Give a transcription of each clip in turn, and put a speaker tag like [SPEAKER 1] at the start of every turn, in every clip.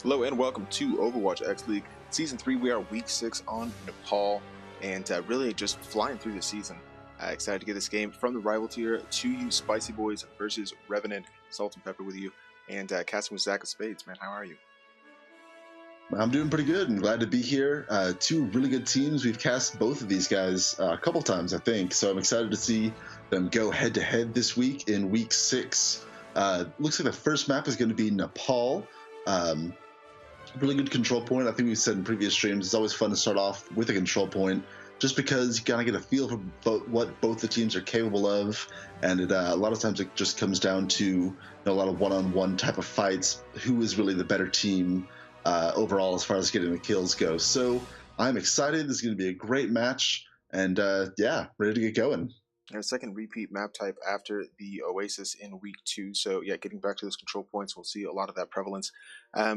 [SPEAKER 1] Hello and welcome to OWXL League Season 3. We are Week 6 on Nepal and really just flying through the season. Excited to get this game from the rival tier to you, Spicy Boys versus Revenant, Salt and Pepper with you, and casting with Zach of Spades. Man, how are you?
[SPEAKER 2] I'm doing pretty good and glad to be here. Two really good teams. We've cast both of these guys a couple times, I think, so I'm excited to see them go head-to-head this week in Week 6. Looks like the first map is going to be Nepal. Really good control point. I think we've said in previous streams, it's always fun to start off with a control point just because you kind of get a feel for what both the teams are capable of, and a lot of times it just comes down to a lot of one-on-one type of fights, who is really the better team overall as far as getting the kills go. So I'm excited. This is going to be a great match, and yeah, ready to get going.
[SPEAKER 1] Our second repeat map type after the Oasis in Week 2. So yeah, getting back to those control points, we'll see a lot of that prevalence.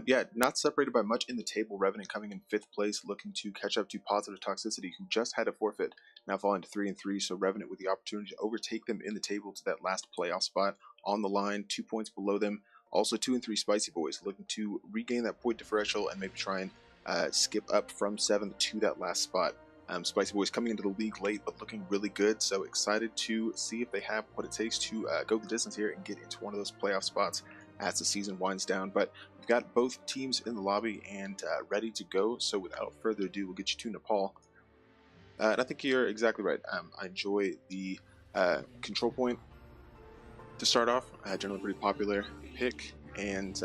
[SPEAKER 1] Yeah, not separated by much in the table. Revenant coming in 5th place, looking to catch up to Positive Toxicity, who just had a forfeit, now falling to 3-3. So Revenant with the opportunity to overtake them in the table to that last playoff spot on the line, 2 points below them. Also 2-3 Spicy Boys looking to regain that point differential and maybe try and skip up from 7th to that last spot. Spicy Boys coming into the league late, but looking really good. So excited to see if they have what it takes to go the distance here and get into one of those playoff spots as the season winds down. But we've got both teams in the lobby and ready to go. So without further ado, we'll get you to Nepal. And I think you're exactly right. I enjoy the control point to start off. Generally pretty popular pick, and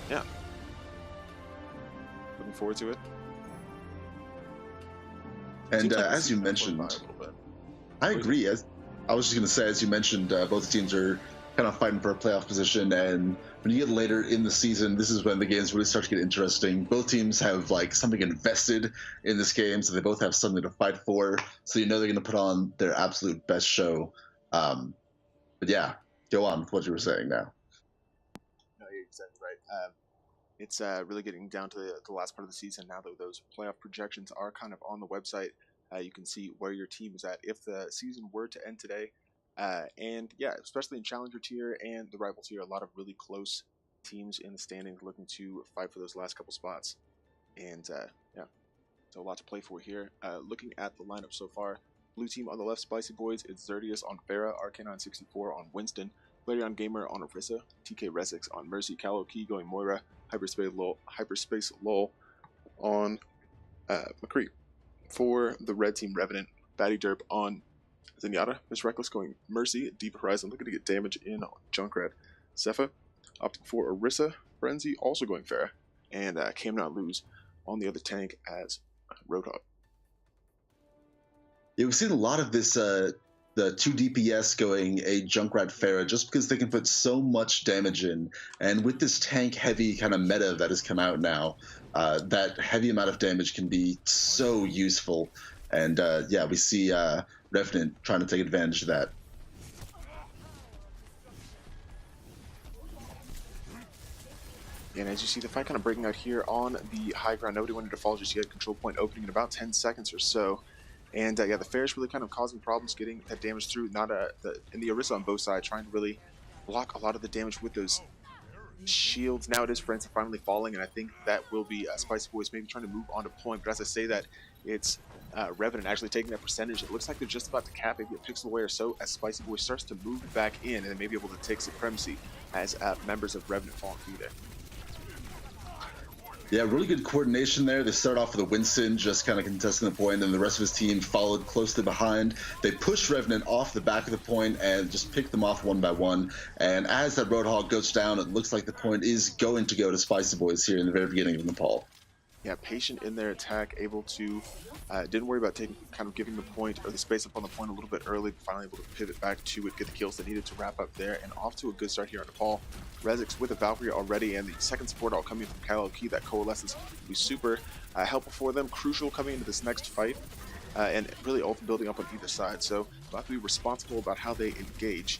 [SPEAKER 1] yeah, looking forward to it.
[SPEAKER 2] And as you mentioned, I agree. As I was just going to say, as you mentioned, both teams are kind of fighting for a playoff position, and when you get later in the season, this is when the games really start to get interesting. Both teams have like something invested in this game, so they both have something to fight for. So you know they're going to put on their absolute best show. But yeah, go on with what you were saying now.
[SPEAKER 1] No, you're exactly right. It's really getting down to the last part of the season now that those playoff projections are kind of on the website. You can see where your team is at if the season were to end today. And yeah, especially in Challenger tier and the rival tier, a lot of really close teams in the standings looking to fight for those last couple spots. And yeah, so a lot to play for here. Looking at the lineup so far, blue team on the left, Spicy Boys, it's Zerdius on Pharah, Arcanine64 on Winston, Flareon Gamer on Orisa, TK Resix on Mercy, Callow Key going Moira, Hyperspace Lol on McCree. For the red team, Revenant, Batty Derp on Zenyatta, Miss Reckless going Mercy, Deep Horizon looking to get damage in on Junkrat, Zephyr, opting for Orisa, Frenzy also going Pharah, and Cam Not Lose on the other tank as Roadhog.
[SPEAKER 2] Yeah, we've seen a lot of this, the 2 DPS going a Junkrat Pharah just because they can put so much damage in. And with this tank-heavy kind of meta that has come out now, that heavy amount of damage can be so useful. And yeah, we see Revenant trying to take advantage of that.
[SPEAKER 1] And as you see the fight kind of breaking out here on the high ground, nobody wanted to fall just yet. Control point opening in about 10 seconds or so. And yeah, the Pharah's really kind of causing problems getting that damage through. And the Orisa on both sides trying to really block a lot of the damage with those shields. Now it is Frenzy finally falling, and I think that will be Spicy Boys maybe trying to move on to point. But as I say that, it's Revenant actually taking that percentage. It looks like they're just about to cap maybe a pixel away or so as Spicy Boys starts to move back in and may be able to take supremacy as members of Revenant falling through there.
[SPEAKER 2] Yeah, really good coordination there. They start off with a Winston just kind of contesting the point, and the rest of his team followed closely behind. They pushed Revenant off the back of the point and just picked them off one by one. And as that Roadhog goes down, it looks like the point is going to go to Spicy Boys here in the very beginning of Nepal.
[SPEAKER 1] Yeah, patient in their attack, able to, didn't worry about giving the point or the space up on the point a little bit early, but finally able to pivot back to it, get the kills they needed to wrap up there, and off to a good start here on Nepal. Resix with a Valkyrie already, and the second support all coming from Callow Key. That coalescence will be super helpful for them, crucial coming into this next fight, and really ultimately building up on either side. So they'll have to be responsible about how they engage.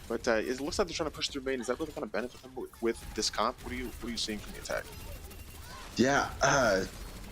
[SPEAKER 1] But it looks like they're trying to push through main. Is that really going to benefit them with this comp? What are you seeing from the attack?
[SPEAKER 2] Yeah,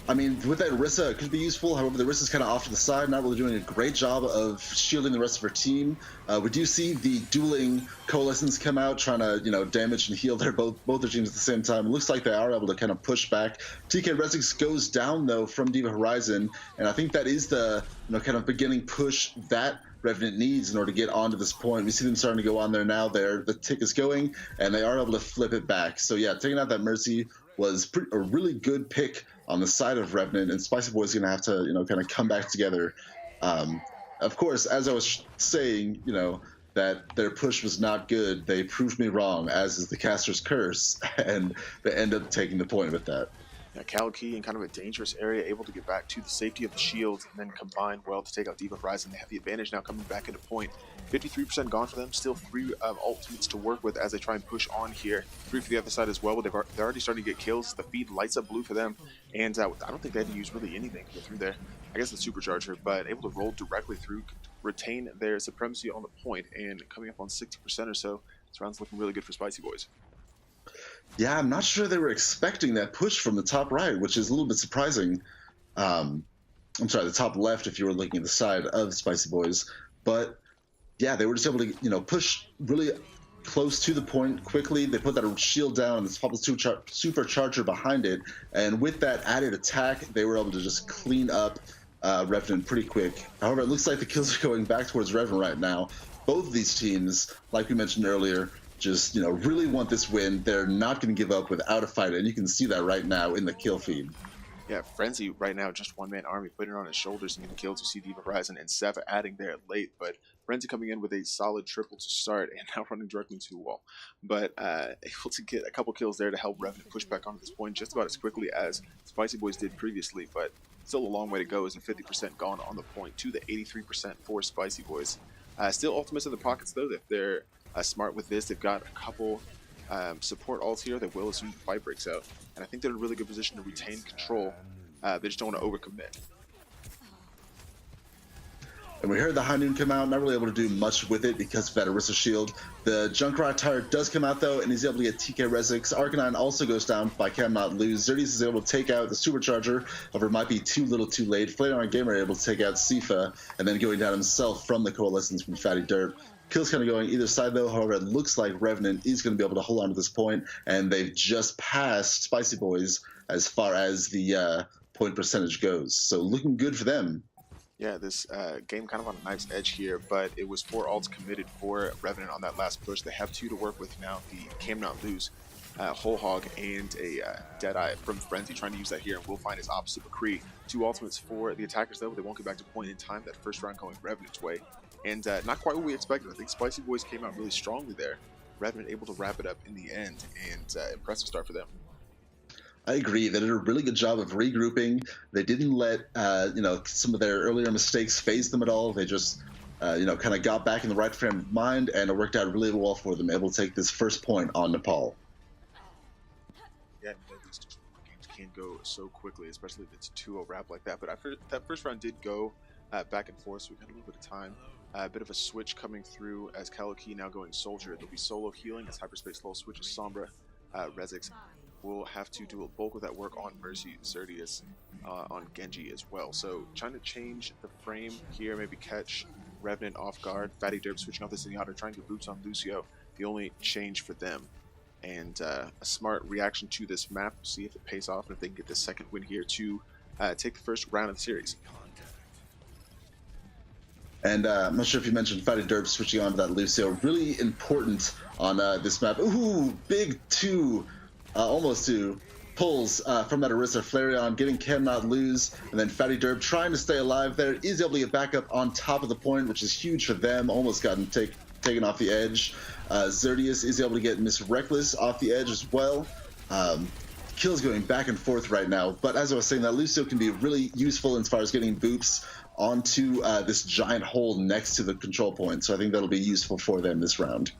[SPEAKER 2] I mean, with that Orisa, it could be useful. However, the Orisa's kind of off to the side, not really doing a great job of shielding the rest of her team. We do see the dueling Coalescence come out, trying to, damage and heal both their teams at the same time. It looks like they are able to kind of push back. TK Resix goes down, though, from Diva Horizon, and I think that is the, kind of beginning push that Revenant needs in order to get onto this point. We see them starting to go on there now. The tick is going, and they are able to flip it back. So yeah, taking out that Mercy was a really good pick on the side of Revenant, and Spicy Boy's going to have to, kind of come back together. Of course, as I was saying, that their push was not good, they proved me wrong, as is the caster's curse, and they end up taking the point with that.
[SPEAKER 1] Yeah, Kalki in kind of a dangerous area, able to get back to the safety of the shield, and then combine well to take out Diva Horizon. They have the advantage now coming back into point. 53% gone for them, still 3 ultimates to work with as they try and push on here. 3 for the other side as well, but they're already starting to get kills. The feed lights up blue for them, and I don't think they had to use really anything to get through there. I guess the supercharger, but able to roll directly through, retain their supremacy on the point, and coming up on 60% or so. This round's looking really good for Spicy Boys.
[SPEAKER 2] Yeah, I'm not sure they were expecting that push from the top right, which is a little bit surprising. I'm sorry, the top left if you were looking at the side of Spicy Boys. But yeah, they were just able to, push really close to the point quickly. They put that shield down and this pop supercharger behind it. And with that added attack, they were able to just clean up Revenant pretty quick. However, it looks like the kills are going back towards Revenant right now. Both of these teams, like we mentioned earlier, just, really want this win. They're not going to give up without a fight, and you can see that right now in the kill feed.
[SPEAKER 1] Yeah, Frenzy right now, just one-man army, putting it on his shoulders and getting kills. You see Diva Horizon and Seth adding there late, but Frenzy coming in with a solid triple to start and now running directly into the wall. But able to get a couple kills there to help Revenant push back onto this point just about as quickly as Spicy Boys did previously, but still a long way to go as a 50% gone on the point to the 83% for Spicy Boys. Still ultimates in the pockets, though. If they're smart with this, they've got a couple support ults here that will as soon as the fight breaks out. And I think they're in a really good position to retain control. They just don't want to overcommit.
[SPEAKER 2] And we heard the High Noon come out, not really able to do much with it because of that Orisa shield. The Junkrat tire does come out though, and he's able to get TK Resix. Arcanine also goes down by cannot lose. Xerdius is able to take out the supercharger, however it might be too little too late. Flareon Gamer able to take out Sifa, and then going down himself from the Coalescence from Fatty Dirt. Kills kind of going either side though, however it looks like Revenant is going to be able to hold on to this point, and they've just passed Spicy Boys as far as the point percentage goes. So looking good for them.
[SPEAKER 1] Yeah, this game kind of on a knife's edge here, but it was 4 ults committed for Revenant on that last push. They have 2 to work with now, the Cam Not Lose, Whole Hog, and a Deadeye from Frenzy trying to use that here, and we'll find his opposite McCree. 2 ultimates for the attackers though, they won't get back to point in time. That first round going Revenant's way, and not quite what we expected. I think Spicy Boys came out really strongly there. Revenant able to wrap it up in the end, and impressive start for them.
[SPEAKER 2] I agree. They did a really good job of regrouping. They didn't let some of their earlier mistakes phase them at all. They just kind of got back in the right frame of mind, and it worked out really well for them, able to take this first point on Nepal.
[SPEAKER 1] Yeah, these games can go so quickly, especially if it's a 2-0 wrap like that. But after that first round did go back and forth, so we got a little bit of time. A bit of a switch coming through as Kalki now going Soldier. There'll be solo healing as Hyperspace Low switches Sombra. Resix will have to do a bulk of that work on Mercy, Xerdius, on Genji as well. So trying to change the frame here, maybe catch Revenant off guard. Fatty Derp switching off the Zenyatta, trying to get boots on Lucio. The only change for them. And a smart reaction to this map. We'll see if it pays off and if they can get this second win here to take the first round of the series.
[SPEAKER 2] And I'm not sure if you mentioned Fatty Derp switching on to that Lucio. Really important on this map. Ooh, big 2, almost 2 pulls from that Orisa. Flareon getting cannot lose, and then Fatty Derp trying to stay alive there. Is able to get back up on top of the point, which is huge for them. Almost gotten taken off the edge. Xerdius is able to get Miss Reckless off the edge as well. Kills going back and forth right now, but as I was saying, that Lucio can be really useful as far as getting boops onto this giant hole next to the control point, so I think that'll be useful for them this round.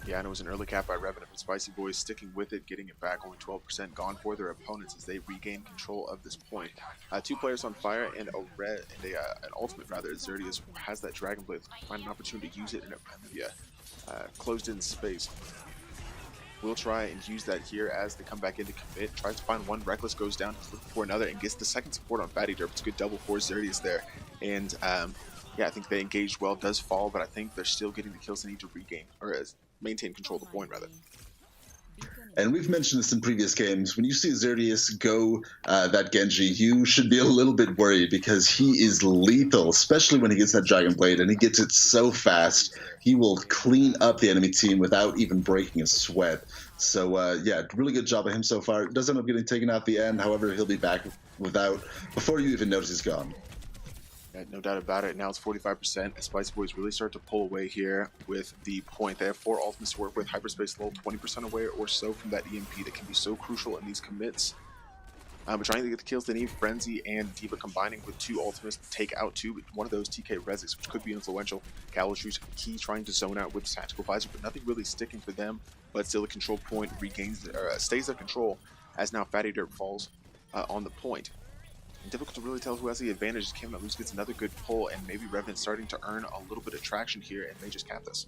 [SPEAKER 1] Yeah, and it was an early cap by Revenant, but Spicy Boys sticking with it, getting it back, only 12% gone for their opponents as they regain control of this point. 2 players on fire and an ultimate rather. Xerdius has that Dragon Blade, find an opportunity to use it in a closed-in space. will try and use that here as they come back in to commit. Tries to find one. Reckless goes down, he's looking for another, and gets the second support on Fatty Derp. It's a good double for Xerdius there. And yeah, I think they engaged well. Does fall, but I think they're still getting the kills they need to regain, or maintain control of the point, rather.
[SPEAKER 2] And we've mentioned this in previous games. When you see Xerdius go that Genji, you should be a little bit worried because he is lethal, especially when he gets that Dragon Blade, and he gets it so fast. He will clean up the enemy team without even breaking a sweat. So, yeah, really good job of him so far. Does end up getting taken out at the end. However, he'll be back before you even notice he's gone.
[SPEAKER 1] Yeah, no doubt about it. Now it's 45%. As Spicy Boys really start to pull away here with the point. They have 4 ultimates to work with. Hyperspace Lull 20% away or so from that EMP that can be so crucial in these commits. But trying to get the kills they need. Frenzy and D.Va combining with 2 ultimates to take out 2. One of those TK Reses, which could be influential. Gallows Key trying to zone out with the Tactical Visor, but nothing really sticking for them. But still, a control point regains or stays their control as now Fatty Dirt falls on the point. Difficult to really tell who has the advantage. Came out, Luz gets another good pull, and maybe Revenant starting to earn a little bit of traction here and may just cap this.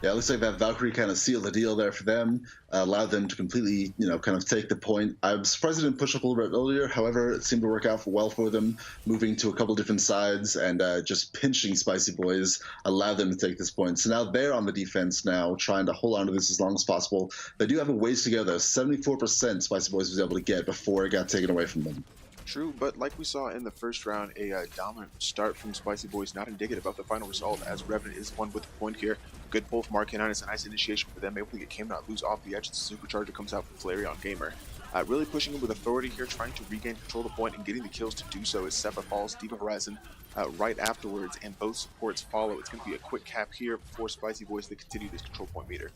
[SPEAKER 2] Yeah, it looks like that Valkyrie kind of sealed the deal there for them, allowed them to completely, kind of take the point. I'm surprised they didn't push up a little bit earlier. However, it seemed to work out well for them, moving to a couple different sides and just pinching Spicy Boys allowed them to take this point. So now they're on the defense now, trying to hold on to this as long as possible. They do have a ways to go, though. 74% Spicy Boys was able to get before it got taken away from them.
[SPEAKER 1] True, but like we saw in the first round, a dominant start from Spicy Boys, not indicative of the final result, as Revenant is one with the point here. Good pull from Arcanine. It's a nice initiation for them, able to get Came Not Lose off the edge. The Supercharger comes out from Flareon Gamer. Really pushing him with authority here, trying to regain control of the point and getting the kills to do so as Seppa falls, D.Va Horizon right afterwards, and both supports follow. It's going to be a quick cap here before Spicy Boys to continue this control point meter.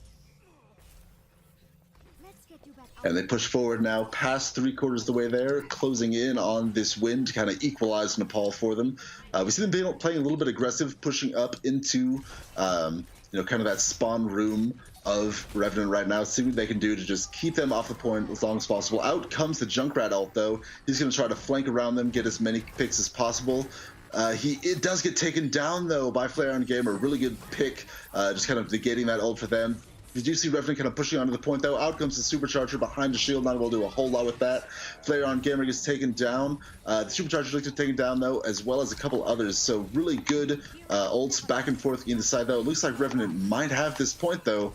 [SPEAKER 2] And they push forward now, past 3/4 of the way there, closing in on this win to kind of equalize Nepal for them. We see them playing a little bit aggressive, pushing up into, kind of that spawn room of Revenant right now, seeing what they can do to just keep them off the point as long as possible. Out comes the Junkrat ult, though. He's going to try to flank around them, get as many picks as possible. It does get taken down, though, by Flareon Gamer. Really good pick, just kind of negating that ult for them. Did you see Revenant kind of pushing onto the point, though? Out comes the Supercharger behind the shield, not able to do a whole lot with that. Flareon Gamer gets taken down. The Supercharger looks taken down, though, as well as a couple others. So really good ults back and forth in the side, though. It looks like Revenant might have this point, though.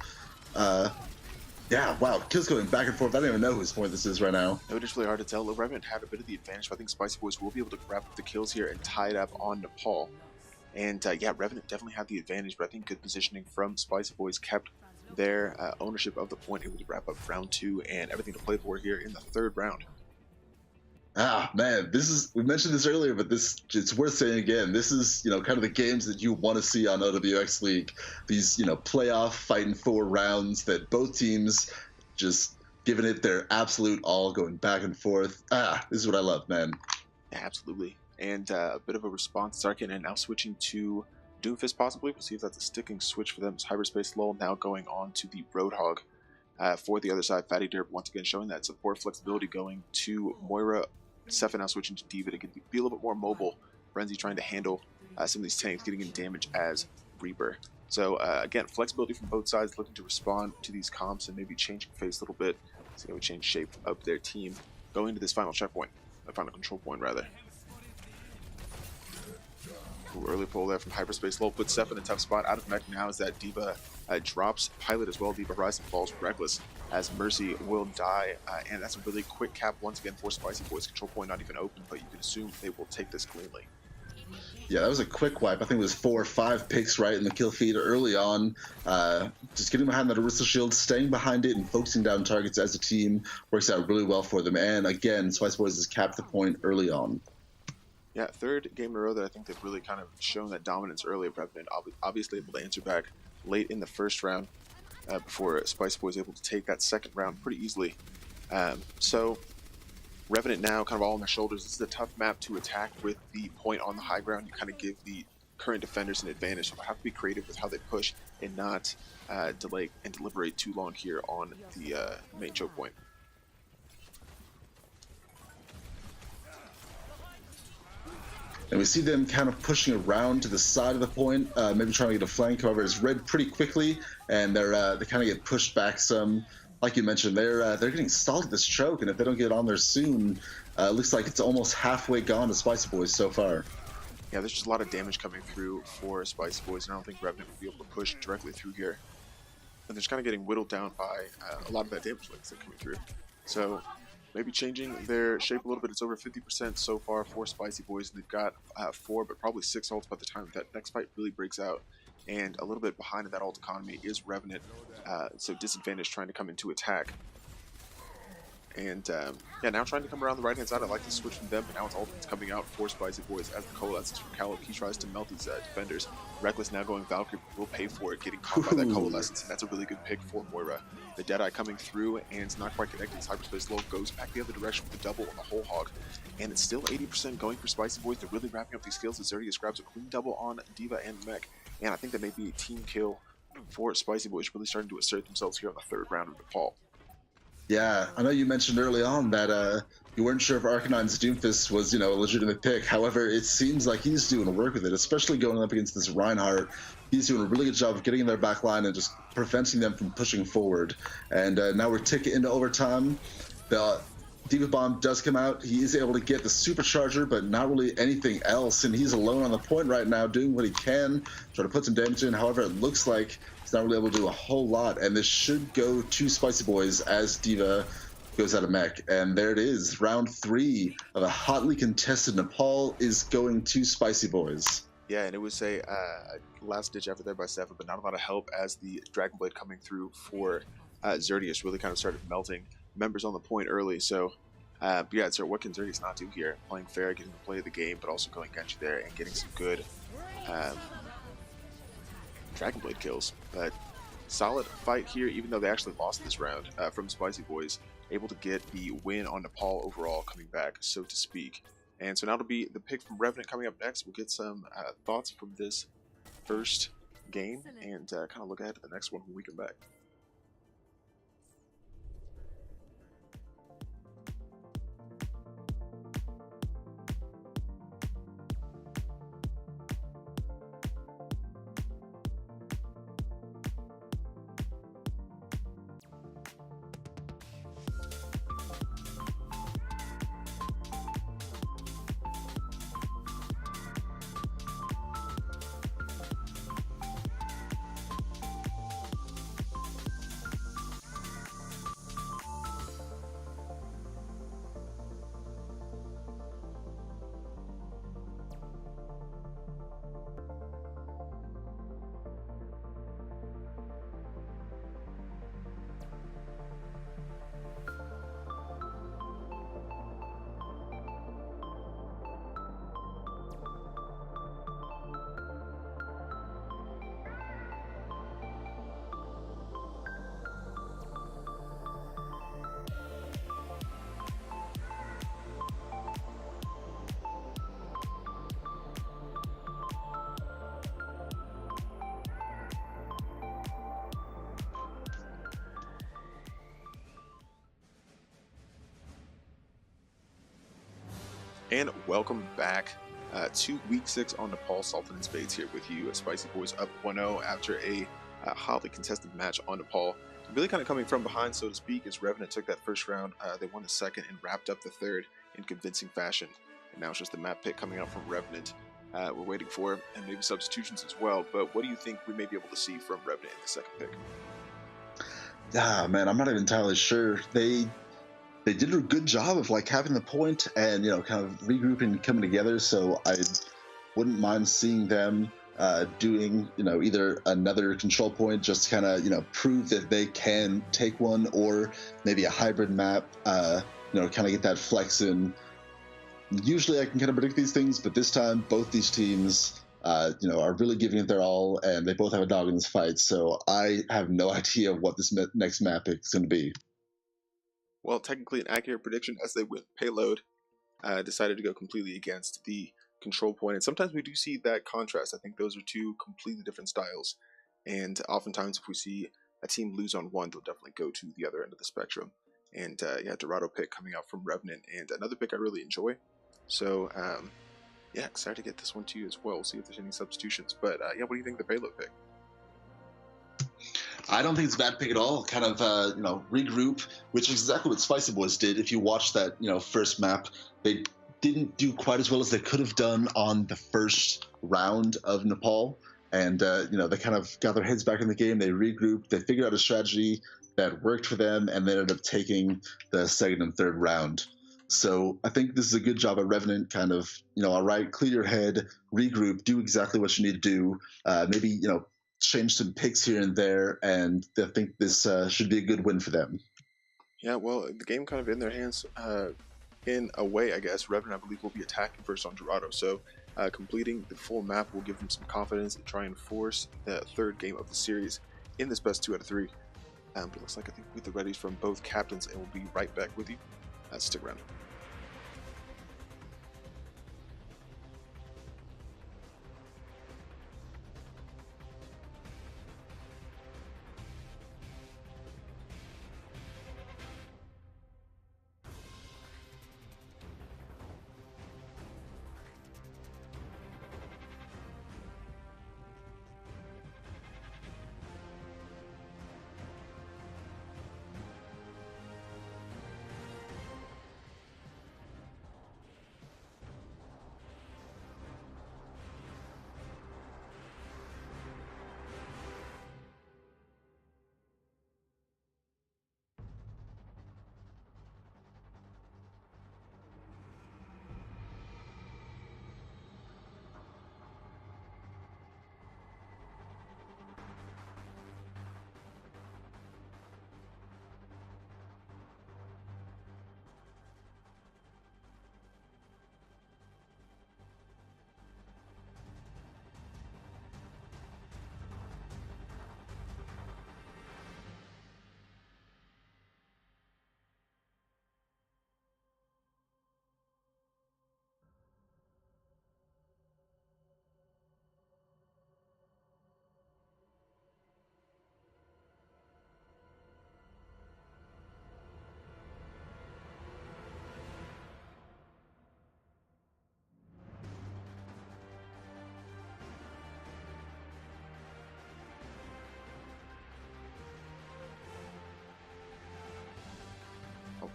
[SPEAKER 2] Yeah, wow, kills going back and forth. I don't even know whose point this is right now.
[SPEAKER 1] No, it's really hard to tell. Revenant had a bit of the advantage, but I think Spicy Boys will be able to grab up the kills here and tie it up on Nepal. And yeah, Revenant definitely had the advantage, but I think good positioning from Spicy Boys kept their ownership of the point, able to wrap up round 2 and everything to play for here in the 3rd round.
[SPEAKER 2] Man, we mentioned this earlier, but it's worth saying again. This is, kind of the games that you want to see on OWX League. These, playoff fighting 4 rounds that both teams just giving it their absolute all, going back and forth. This is what I love, man.
[SPEAKER 1] Yeah, absolutely. And a bit of a response, Sarkin, and now switching to Doomfist possibly. We'll see if that's a sticking switch for them. It's Hyperspace Lull now going on to the Roadhog for the other side. Fatty Derp once again showing that support flexibility going to Moira. Sepha now switching to D.Va to be a little bit more mobile. Frenzy trying to handle some of these tanks, getting in damage as Reaper. So again, flexibility from both sides, looking to respond to these comps and maybe changing face a little bit. See how we change shape of their team going to this final checkpoint, final control point rather. Ooh, early pull there from Hyperspace Lull puts Seph in a tough spot. Out of mech now as that D.Va drops Pilot as well. D.Va Horizon falls Reckless as Mercy will die. And that's a really quick cap once again for Spicy Boys. Control point not even open, but you can assume they will take this cleanly.
[SPEAKER 2] Yeah, that was a quick wipe. I think it was 4 or 5 picks right in the kill feed early on. Just getting behind that Orisa shield, staying behind it, and focusing down targets as a team works out really well for them. And again, Spicy Boys has capped the point early on.
[SPEAKER 1] Yeah, 3rd game in a row that I think they've really kind of shown that dominance early. Revenant obviously able to answer back late in the 1st round before Spice Boys able to take that 2nd round pretty easily. So Revenant now kind of all on their shoulders. This is a tough map to attack with the point on the high ground. You kind of give the current defenders an advantage, so they have to be creative with how they push and not delay and deliberate too long here on the main choke point.
[SPEAKER 2] And we see them kind of pushing around to the side of the point, maybe trying to get a flank. However, it's read pretty quickly, and they kind of get pushed back some. Like you mentioned, they're getting stalled at this choke, and if they don't get on there soon, it looks like it's almost halfway gone to Spicy Boys so far.
[SPEAKER 1] Yeah, there's just a lot of damage coming through for Spicy Boys, and I don't think Revenant will be able to push directly through here. And they're just kind of getting whittled down by a lot of that damage, like I said, coming through. So maybe changing their shape a little bit. It's over 50% so far for Spicy Boys. They've got 4, but probably 6 ults by the time that next fight really breaks out. And a little bit behind in that ult economy is Revenant, so disadvantage trying to come into attack. And yeah, now trying to come around the right hand side. I like the switch from them, but now it's all that's coming out for Spicy Boys as the coalescence from Caleb. He tries to melt these defenders. Reckless now going Valkyrie will pay for it, getting caught by that coalescence, and that's a really good pick for Moira. The Deadeye coming through, and it's not quite connected. His hyperspace low goes back the other direction with the double on the whole hog, and it's still 80% going for Spicy Boys. They're really wrapping up these kills as Xerdius grabs a clean double on D.Va and Mech, and I think that may be a team kill for Spicy Boys, really starting to assert themselves here on the 3rd round of Nepal.
[SPEAKER 2] Yeah, I know you mentioned early on that you weren't sure if Arcanine's Doomfist was, a legitimate pick. However, it seems like he's doing work with it, especially going up against this Reinhardt. He's doing a really good job of getting in their back line and just preventing them from pushing forward. And now we're ticking into overtime. The D.Va Bomb does come out. He is able to get the supercharger, but not really anything else. And he's alone on the point right now, doing what he can, trying to put some damage in. However, it looks like he's not really able to do a whole lot. And this should go to Spicy Boys as D.Va goes out of mech. And there it is. Round 3 of a hotly contested Nepal is going to Spicy Boys.
[SPEAKER 1] Yeah, and it was a last-ditch effort there by Sefa, but not a lot of help as the Dragon Blade coming through for Xerdius really kind of started melting members on the point early. So, but yeah, so what can Xerdius not do here? Playing fair, getting to play the game, but also going Genji there and getting some good Dragon Blade kills. But solid fight here, even though they actually lost this round from Spicy Boys. Able to get the win on Nepal overall, coming back, so to speak. And so now it'll be the pick from Revenant coming up next. We'll get some thoughts from this first game and kind of look ahead to the next one when we come back. And welcome back to Week 6 on Nepal. Sultan and Spades here with you. Spicy Boys up 1-0 after a hotly contested match on Nepal. Really kind of coming from behind, so to speak, as Revenant took that first round. They won the second and wrapped up the third in convincing fashion. And now it's just the map pick coming out from Revenant. We're waiting for, and maybe substitutions as well. But what do you think we may be able to see from Revenant in the second pick?
[SPEAKER 2] Ah, man, I'm not even entirely sure. They did a good job of having the point and kind of regrouping and coming together. So I wouldn't mind seeing them doing either another control point just to kind of prove that they can take one, or maybe a hybrid map. Kind of get that flex in. Usually I can kind of predict these things, but this time both these teams are really giving it their all, and they both have a dog in this fight. So I have no idea what this next map pick is going to be.
[SPEAKER 1] Well, technically an accurate prediction, as they went payload, decided to go completely against the control point. And sometimes we do see that contrast. I think those are two completely different styles. And oftentimes if we see a team lose on one, they'll definitely go to the other end of the spectrum. And yeah, Dorado pick coming out from Revenant, and another pick I really enjoy. So Yeah, excited to get this one to you as well. We'll see if there's any substitutions. But yeah, what do you think of the payload pick?
[SPEAKER 2] I don't think it's a bad pick at all. Kind of, regroup, which is exactly what Spicy Boys did. If you watch that, first map, they didn't do quite as well as they could have done on the first round of Nepal. And, they kind of got their heads back in the game. They regrouped. They figured out a strategy that worked for them, and they ended up taking the second and third round. So I think this is a good job at Revenant, kind of, all right, clear your head, regroup, do exactly what you need to do. Maybe, change some picks here and there, and I think this should be a good win for them.
[SPEAKER 1] Yeah, well, the game kind of in their hands in a way, I guess. Revenant, I believe, will be attacking first on Dorado, so completing the full map will give them some confidence and try and force the third game of the series in this best 2 out of 3. But it looks like I think we get the readies from both captains, and we'll be right back with you. Stick around.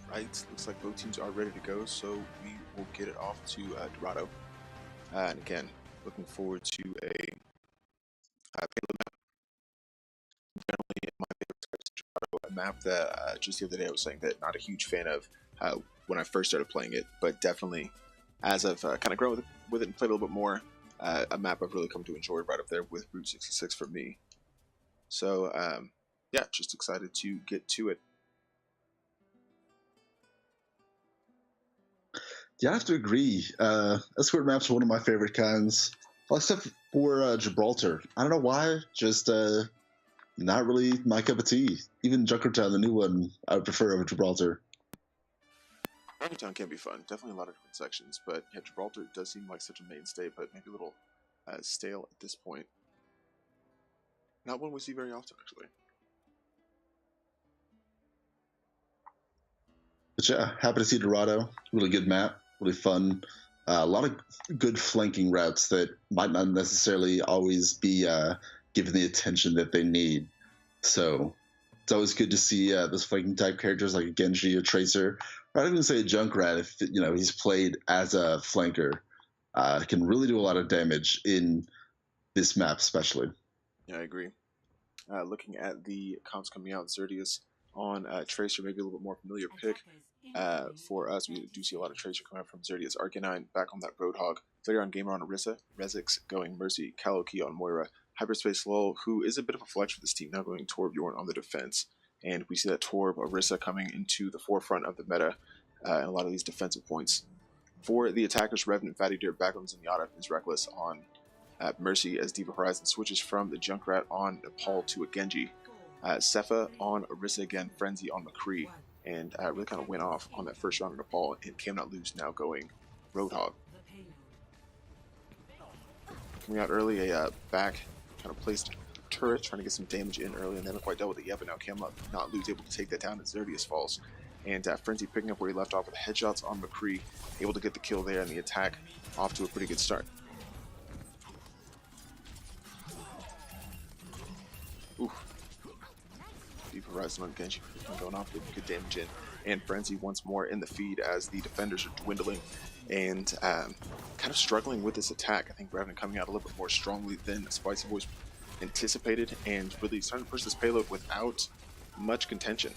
[SPEAKER 1] Alright, looks like both teams are ready to go, so we will get it off to Dorado. And again, looking forward to a payload map. Generally, my favorite is Dorado, a map that just the other day I was saying that not a huge fan of when I first started playing it, but definitely as I've kind of grown with it and played a little bit more, a map I've really come to enjoy right up there with Route 66 for me. So yeah, just excited to get to it.
[SPEAKER 2] Yeah, I have to agree. Escort maps are one of my favorite kinds. Well, except for Gibraltar. I don't know why, just not really my cup of tea. Even Junkertown, the new one, I would prefer over Gibraltar.
[SPEAKER 1] Revenant can be fun. Definitely a lot of different sections, but yeah, Gibraltar does seem like such a mainstay, but maybe a little stale at this point. Not one we see very often, actually.
[SPEAKER 2] But yeah, happy to see Dorado. Really good map, really fun. A lot of good flanking routes that might not necessarily always be given the attention that they need. So it's always good to see those flanking type characters like a Genji, a Tracer, or I'd even say a Junkrat if he's played as a flanker. Can really do a lot of damage in this map, especially.
[SPEAKER 1] Yeah, I agree. Looking at the comps coming out, Zerdius on Tracer, maybe a little bit more familiar pick. For us, we do see a lot of Tracer coming out from Zerdius. Arcanine back on that Roadhog. Later on Gamer on Orisa. Rezix going Mercy. Kaloki on Moira. Hyperspace Lull, who is a bit of a flex for this team, now going Torbjorn on the defense. And we see that Torb, Orisa coming into the forefront of the meta and a lot of these defensive points. For the attackers, Revenant, Fatty Deer, Backrooms, and Yada is Reckless on Mercy as Diva Horizon switches from the Junkrat on Nepal to a Genji. Sepha on Orisa again, Frenzy on McCree, and really kind of went off on that first round of Nepal, and Cannot Lose now going Roadhog. Coming out early, a back kind of placed turret, trying to get some damage in early, and never quite dealt with it yet, but now Cannot Lose able to take that down as Zerdius falls. and Frenzy picking up where he left off with headshots on McCree, able to get the kill there, and the attack off to a pretty good start. Ooh. Deep Horizon on Genji going off, getting good damage in, and Frenzy once more in the feed as the defenders are dwindling and kind of struggling with this attack. I think Revenant coming out a little bit more strongly than Spicy Boys anticipated, and really starting to push this payload without much contention.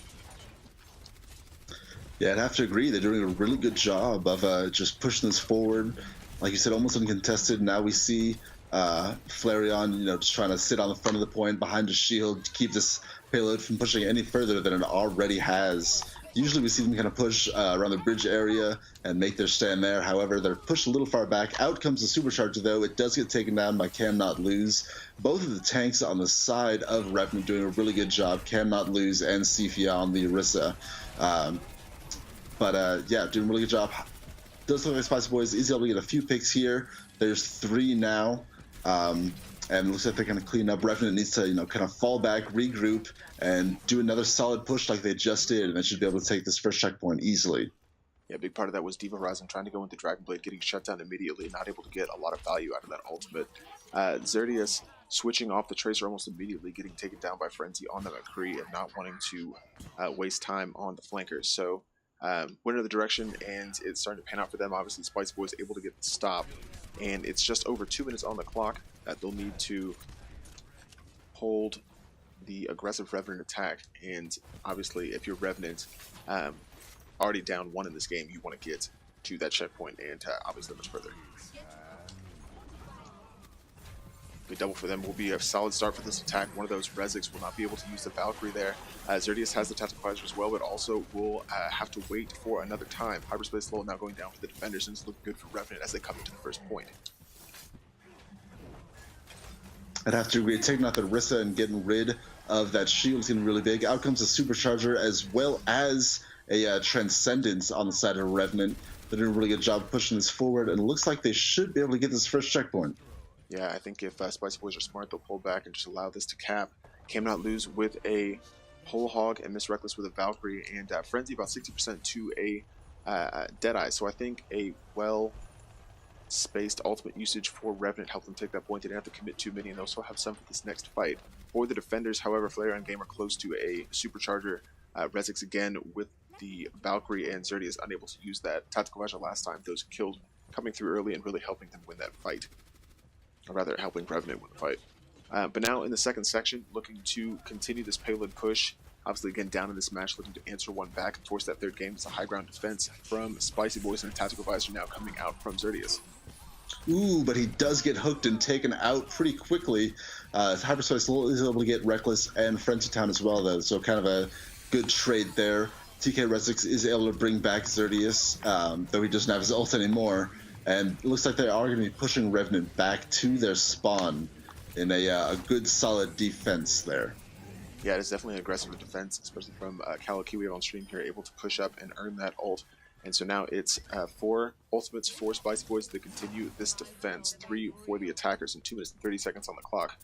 [SPEAKER 2] Yeah, I'd have to agree. They're doing a really good job of just pushing this forward. Like you said, almost uncontested. Now we see Flareon, you know, just trying to sit on the front of the point behind his shield to keep this payload from pushing any further than it already has. Usually we see them kind of push around the bridge area and make their stand there. However, they're pushed a little far back. Out comes the supercharger, though. It does get taken down by Cannot Lose. Both of the tanks on the side of Revenant doing a really good job. Cannot Lose and Sifia on the Orisa. Yeah, doing a really good job. Does look like Spicy Boys is able to get a few picks here. There's 3 now. And it looks like they're going to clean up. Revenant needs to, you know, kind of fall back, regroup, and do another solid push like they just did, and they should be able to take this first checkpoint easily.
[SPEAKER 1] Yeah, a big part of that was Diva Horizon trying to go into Dragon Blade, getting shut down immediately, not able to get a lot of value out of that ultimate. Xerdius switching off the Tracer almost immediately, getting taken down by Frenzy on the McCree and not wanting to waste time on the flankers. So went another direction, and it's starting to pan out for them. Obviously, Spice Boys able to get the stop, and it's just over 2 minutes on the clock that they'll need to hold the aggressive Revenant attack. And obviously, if you're Revenant, already down 1 in this game, you want to get to that checkpoint and obviously much further. The double for them will be a solid start for this attack. One of those Rezics will not be able to use the Valkyrie there. Xerdius has the tactical visor as well, but also will have to wait for another time. Hyperspace Lull now going down for the defenders, and it's looking good for Revenant as they come into the first point.
[SPEAKER 2] I'd have to agree. Taking out the Orisa and getting rid of that shield is going to be really big. Out comes a Supercharger as well as a Transcendence on the side of Revenant. They're doing a really good job pushing this forward, and it looks like they should be able to get this first checkpoint.
[SPEAKER 1] Yeah, I think if Spicy Boys are smart, they'll pull back and just allow this to cap. Cannot Lose with a Whole Hog and Miss Reckless with a Valkyrie, and Frenzy about 60% to a Deadeye. So I think a well-spaced ultimate usage for Revenant helped them take that point. They didn't have to commit too many, and they also have some for this next fight. For the defenders, however, Flareon Game are close to a Supercharger. Rezix again with the Valkyrie, and Xerdius unable to use that tactical visor last time. Those kills coming through early and really helping them win that fight. Or rather, helping Revenant win the fight. But now in the second section, looking to continue this payload push. Obviously, again, down in this match, looking to answer one back and force that third game. It's a high ground defense from Spicy Boys, and a tactical visor now coming out from Xerdius.
[SPEAKER 2] Ooh, but he does get hooked and taken out pretty quickly. Hyperspace Lull is able to get Reckless and Frenzy Town as well, though, so kind of a good trade there. TK Rezix is able to bring back Xerdius, though he doesn't have his ult anymore. And it looks like they are going to be pushing Revenant back to their spawn in a good, solid defense there.
[SPEAKER 1] Yeah, it is definitely an aggressive defense, especially from Kalaki. We have on stream here, able to push up and earn that ult. And so now it's 4 ultimates for Spicy Boys to continue this defense, 3 for the attackers, and 2 minutes and 30 seconds on the clock.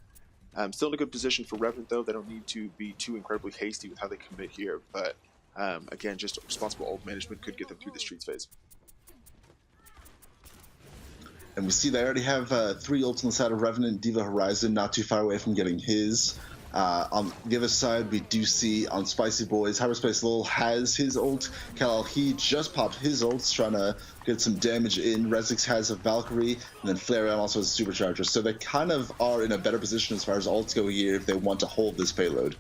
[SPEAKER 1] Still in a good position for Revenant, though. They don't need to be too incredibly hasty with how they commit here. But again, just responsible ult management could get them through the streets phase.
[SPEAKER 2] And we see they already have 3 ults on the side of Revenant. Diva Horizon not too far away from getting his. On the other side, we do see on Spicy Boys, Hyperspace Lull has his ult. Kal, he just popped his ults, trying to get some damage in. Rezix has a Valkyrie, and then Flareon also has a Supercharger. So they kind of are in a better position as far as ults go here if they want to hold this payload.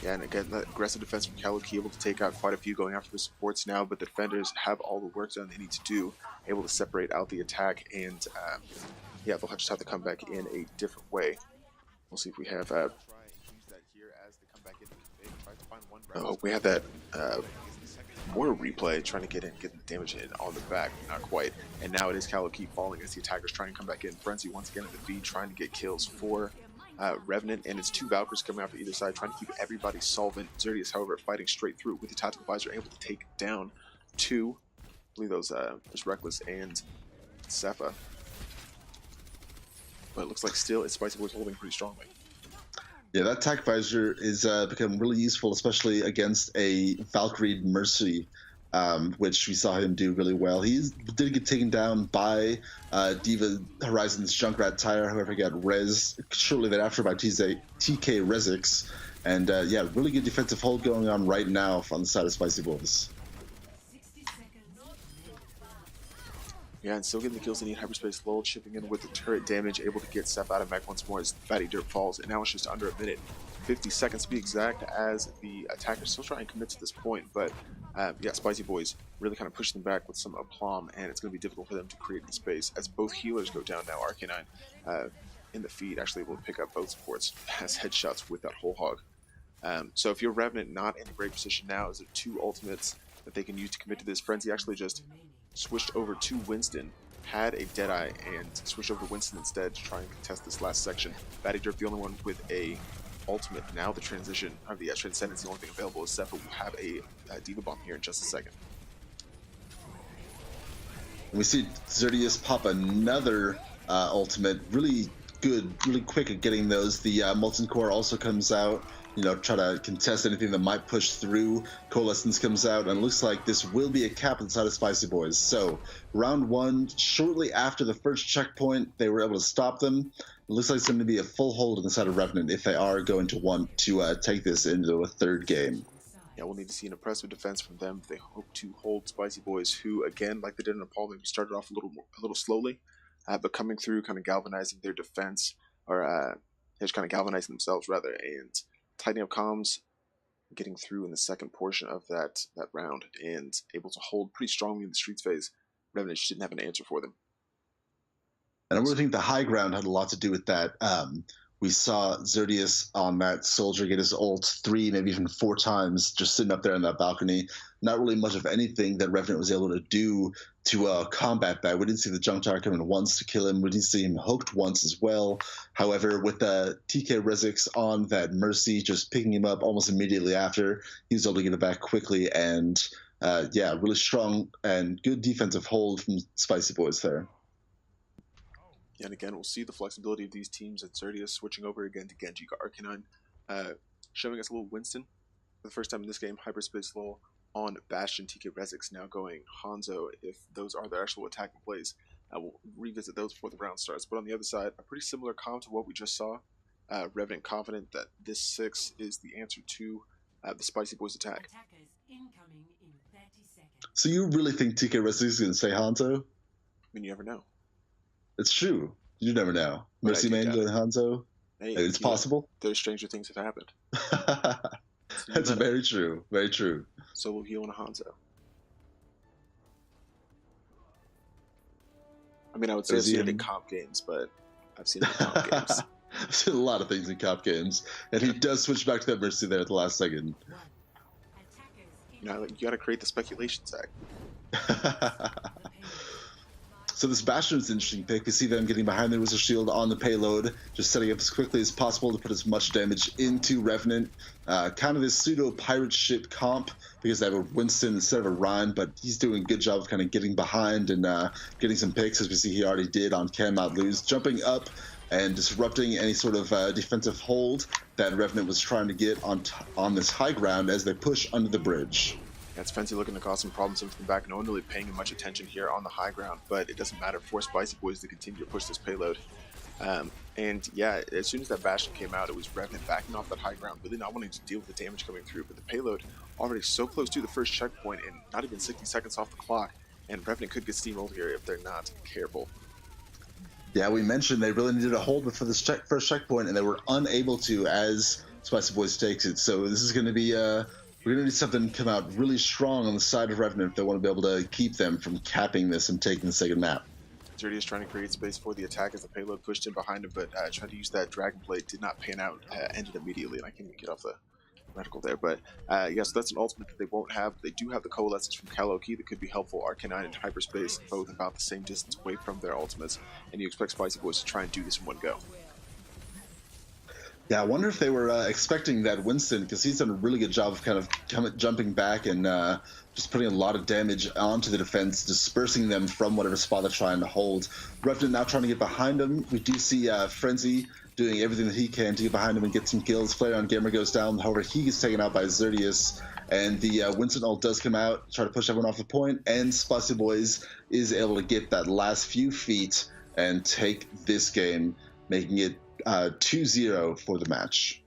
[SPEAKER 1] Yeah, and again, that aggressive defense from Kalaki, able to take out quite a few going after the supports now, but the defenders have all the work done they need to do, able to separate out the attack, and yeah, they'll just have to come back in a different way. We'll see if we have... Oh, we have that mortar replay trying to get the damage in on the back, not quite. And now it is Kalaki falling as the attackers trying to come back in. Frenzy once again at the feed, trying to get kills for Revenant, and it's 2 Valkyries coming out for either side, trying to keep everybody solvent. Xerdius, however, fighting straight through with the tactical visor, able to take down 2. I believe those was Reckless and Sepha. But it looks like still it's Spicy Boys holding pretty strongly.
[SPEAKER 2] Yeah, that attack visor is become really useful, especially against a Valkyrie Mercy, which we saw him do really well. He did get taken down by Diva Horizon's Junkrat Tire, however, he got res shortly thereafter by TK Rezix. And yeah, really good defensive hold going on right now on the side of Spicy Boys.
[SPEAKER 1] Yeah, and still getting the kills they need. Hyperspace lull, chipping in with the turret damage, able to get Seth out of mech once more as Fatty Dirt falls. And now it's just under a minute, 50 seconds to be exact, as the attackers still try and commit to this point. But yeah, Spicy Boys really kind of push them back with some aplomb, and it's going to be difficult for them to create the space as both healers go down now. Arcanine in the feed actually able to pick up both supports, has headshots with that whole hog. So if you're Revenant, not in a great position now, is there two ultimates that they can use to commit to this. Frenzy actually just switched over to Winston, had a Deadeye, and switched over to Winston instead to try and contest this last section. Batty Derp, the only one with a ultimate. Now the transition, or the Transcendence, the only thing available is Seth, but we'll have a Diva Bomb here in just a second.
[SPEAKER 2] We see Xerdius pop another ultimate, really good, really quick at getting those. The Molten Core also comes out, you know, try to contest anything that might push through. Coalescence comes out, and it looks like this will be a cap inside of Spicy Boys. So, round one, shortly after the first checkpoint, they were able to stop them. It looks like it's going to be a full hold on the side of Revenant if they are going to want to take this into a third game.
[SPEAKER 1] Yeah, we'll need to see an impressive defense from them. They hope to hold Spicy Boys, who, again, like they did in Nepal, maybe started off a little slowly, but coming through, kind of galvanizing their defense, or just kind of galvanizing themselves, rather, and tightening up comms, getting through in the second portion of that round, and able to hold pretty strongly in the streets phase. Revenant just didn't have an answer for them.
[SPEAKER 2] And I really think the high ground had a lot to do with that. We saw Xerdius on that soldier get his ult 3, maybe even 4 times, just sitting up there on that balcony. Not really much of anything that Revenant was able to do to combat that. We didn't see the Junk Tower coming once to kill him. We didn't see him hooked once as well. However, with the TK Rezix on that Mercy, just picking him up almost immediately after, he was able to get it back quickly. And yeah, really strong and good defensive hold from Spicy Boys there.
[SPEAKER 1] And again, we'll see the flexibility of these teams at Xerdius switching over again to Genji Arcanine, showing us a little Winston for the first time in this game. Hyperspace lull on Bastion. TK Rezix now going Hanzo if those are the actual attacking plays. We'll revisit those before the round starts. But on the other side, a pretty similar comp to what we just saw. Revenant confident that this 6 is the answer to the Spicy Boys attack.
[SPEAKER 2] So you really think TK Rezix is going to stay Hanzo?
[SPEAKER 1] I mean, you never know.
[SPEAKER 2] It's true. You never know. Mercy Man going Hanzo?
[SPEAKER 1] Hey,
[SPEAKER 2] it's possible.
[SPEAKER 1] There's stranger things have happened.
[SPEAKER 2] That's very true. Very true.
[SPEAKER 1] Solo heal and a Hanzo. I mean, I would say I've seen it in comp games, but I've seen it in comp games.
[SPEAKER 2] I've seen a lot of things in comp games, and he does switch back to that Mercy there at the last second.
[SPEAKER 1] You know, you got to create the speculation, Zach.
[SPEAKER 2] So this Bastion is an interesting pick. We see them getting behind the Wizard Shield on the payload, just setting up as quickly as possible to put as much damage into Revenant. Kind of this pseudo-pirate ship comp, because they have a Winston instead of a Ryan, but he's doing a good job of kind of getting behind and getting some picks, as we see he already did on Can Not Lose, jumping up and disrupting any sort of defensive hold that Revenant was trying to get on this high ground as they push under the bridge.
[SPEAKER 1] It's Frenzy looking to cause some problems from the back. No one really paying him much attention here on the high ground, but it doesn't matter for Spicy Boys to continue to push this payload. And yeah, as soon as that Bastion came out, it was Revenant backing off that high ground, really not wanting to deal with the damage coming through. But the payload already so close to the first checkpoint and not even 60 seconds off the clock, and Revenant could get steamrolled here if they're not careful.
[SPEAKER 2] Yeah, we mentioned they really needed a hold for this first checkpoint, and they were unable to as Spicy Boys takes it. So this is going to be we're going to need something to come out really strong on the side of Revenant if they want to be able to keep them from capping this and taking the second map.
[SPEAKER 1] Xerdius is trying to create space for the attack as the payload pushed in behind him, but trying to use that Dragon Blade did not pan out, ended immediately, and I can't even get off the reticle there. But yeah, so that's an ultimate that they won't have. They do have the Coalescence from Kaloki that could be helpful. Arcanine and Hyperspace, both about the same distance away from their ultimates, and you expect Spicy Boys to try and do this in one go.
[SPEAKER 2] Yeah, I wonder if they were expecting that Winston, because he's done a really good job of kind of jumping back and just putting a lot of damage onto the defense, dispersing them from whatever spot they're trying to hold. Revenant now trying to get behind him. We do see Frenzy doing everything that he can to get behind him and get some kills. Flare on Gamer goes down. However, he gets taken out by Xerdius. And the Winston ult does come out, try to push everyone off the point, and Spicy Boys is able to get that last few feet and take this game, making it 2-0 for the match.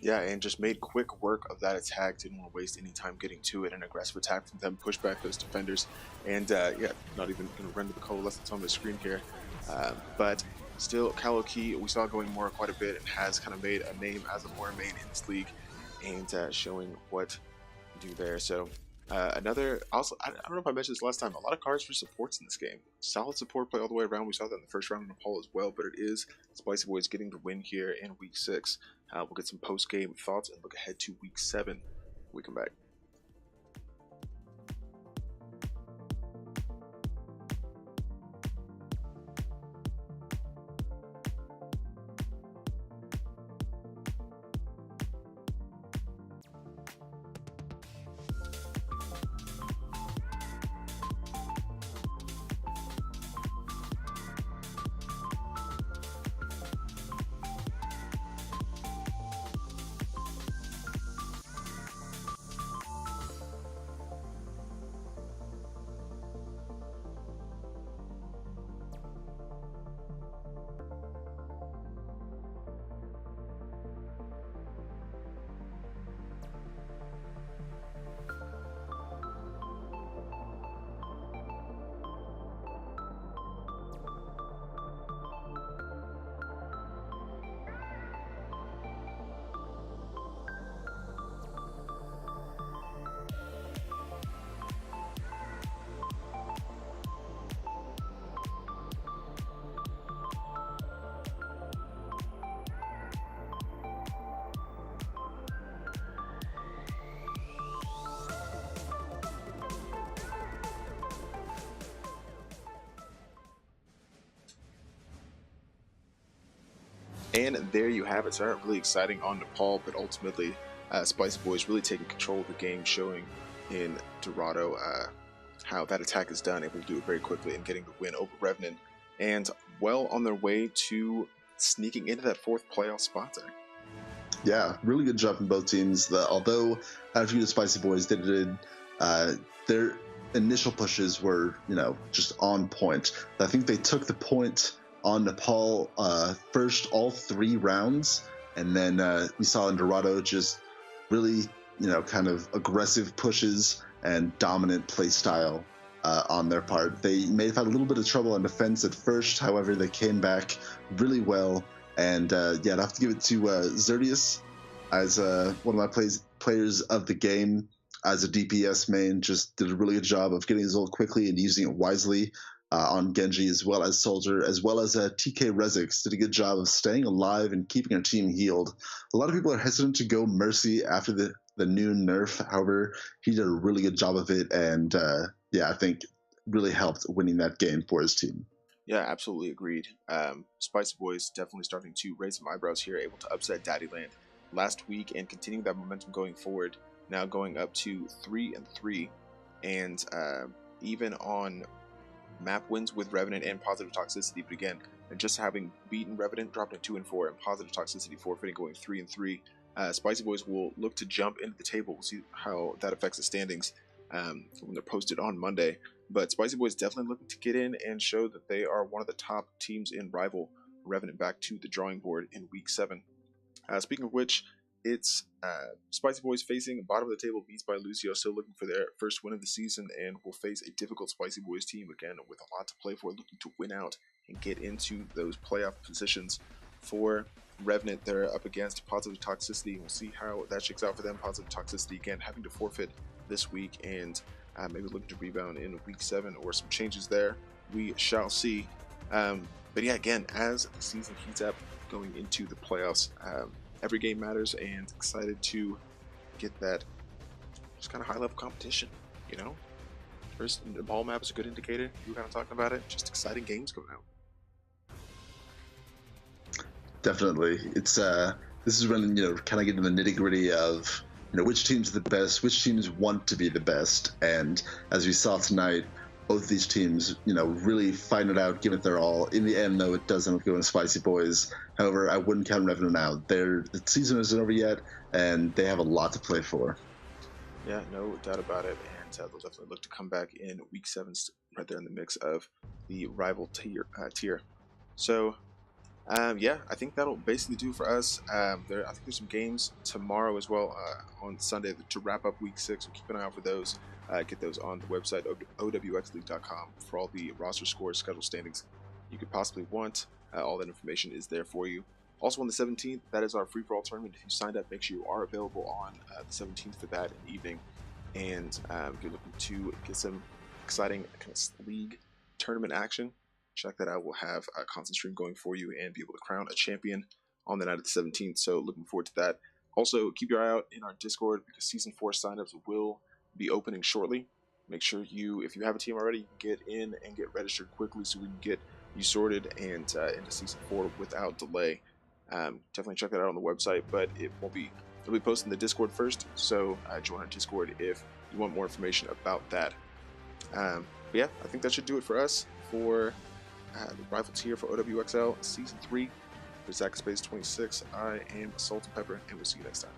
[SPEAKER 1] Yeah, and just made quick work of that attack. Didn't want to waste any time getting to it. An aggressive attack from them, push back those defenders, and yeah, not even going to render the coalescence that's on the screen here. But still, Kaloki, we saw going more quite a bit and has kind of made a name as a Moira main in this league, and showing what to do there. So another, also, I don't know if I mentioned this last time, a lot of cards for supports in this game. Solid support play all the way around. We saw that in the first round in Nepal as well, but it is Spicy Boys getting the win here in week 6. We'll get some post-game thoughts and look ahead to week 7 when we come back. And there you have it. Started really exciting on Nepal, but ultimately Spicy Boys really taking control of the game, showing in Dorado how that attack is done, able to do it very quickly and getting the win over Revenant, and well on their way to sneaking into that 4th playoff spot there.
[SPEAKER 2] Yeah, really good job from both teams. Although after the Spicy Boys, they did their initial pushes were, just on point. I think they took the point on Nepal first all 3 rounds, and then we saw in Dorado just really, kind of aggressive pushes and dominant play style on their part. They may have had a little bit of trouble on defense at first, however, they came back really well. And yeah, I'd have to give it to Xerdius as one of my players of the game. As a DPS main, just did a really good job of getting his ult quickly and using it wisely on Genji, as well as Soldier, as well as TK Rezix did a good job of staying alive and keeping our team healed. A lot of people are hesitant to go Mercy after the new nerf. However, he did a really good job of it, and yeah, I think really helped winning that game for his team.
[SPEAKER 1] Yeah, absolutely agreed. Spicy Boys definitely starting to raise some eyebrows here, able to upset Daddyland last week and continuing that momentum going forward. Now going up to 3-3, and even on map wins with Revenant and Positive Toxicity, but again, and just having beaten Revenant, dropped to 2-4, and Positive Toxicity forfeiting, going 3-3. Spicy Boys will look to jump into the table. We'll see how that affects the standings when they're posted on Monday. But Spicy Boys definitely looking to get in and show that they are one of the top teams in Rival. Revenant back to the drawing board in week 7. Speaking of which, it's Spicy Boys facing bottom of the table, Beats by Lucio, still looking for their first win of the season, and will face a difficult Spicy Boys team again with a lot to play for, looking to win out and get into those playoff positions. For Revenant, they're up against Positive Toxicity. We'll see how that shakes out for them. Positive Toxicity, again, having to forfeit this week, and maybe looking to rebound in week 7 or some changes there. We shall see. But yeah, again, as the season heats up going into the playoffs, every game matters, and excited to get that just kind of high-level competition, First, the ball map is a good indicator. You were kind of talking about it. Just exciting games going out.
[SPEAKER 2] definitely. It's this is when kind of get into the nitty gritty of which teams are the best, which teams want to be the best, and as we saw tonight, both of these teams really fighting it out, giving it their all. In the end, though, it does end up going to Spicy Boys. However, I wouldn't count Revenant out. The season isn't over yet, and they have a lot to play for.
[SPEAKER 1] Yeah, no doubt about it, and they'll definitely look to come back in Week 7, right there in the mix of the rival tier. So, yeah, I think that'll basically do for us. I think there's some games tomorrow as well on Sunday to wrap up Week 6, so keep an eye out for those. Get those on the website, OWXLeague.com, for all the roster scores, schedule standings you could possibly want. All that information is there for you. Also on the 17th, that is our free-for-all tournament. If you signed up, make sure you are available on the 17th for that in the evening. And if you're looking to get some exciting kind of league tournament action, check that out. We'll have a constant stream going for you and be able to crown a champion on the night of the 17th. So looking forward to that. Also, keep your eye out in our Discord because Season 4 signups will be opening shortly. Make sure if you have a team already, you can get in and get registered quickly so we can get you sorted and into Season 4 without delay. Definitely check that out on the website, but it'll be posted in the Discord first, so join our Discord if you want more information about that. But yeah, I think that should do it for us for the Rivals here for OWXL Season 3. For Zach Space 26, I am Salt and Pepper, and we'll see you next time.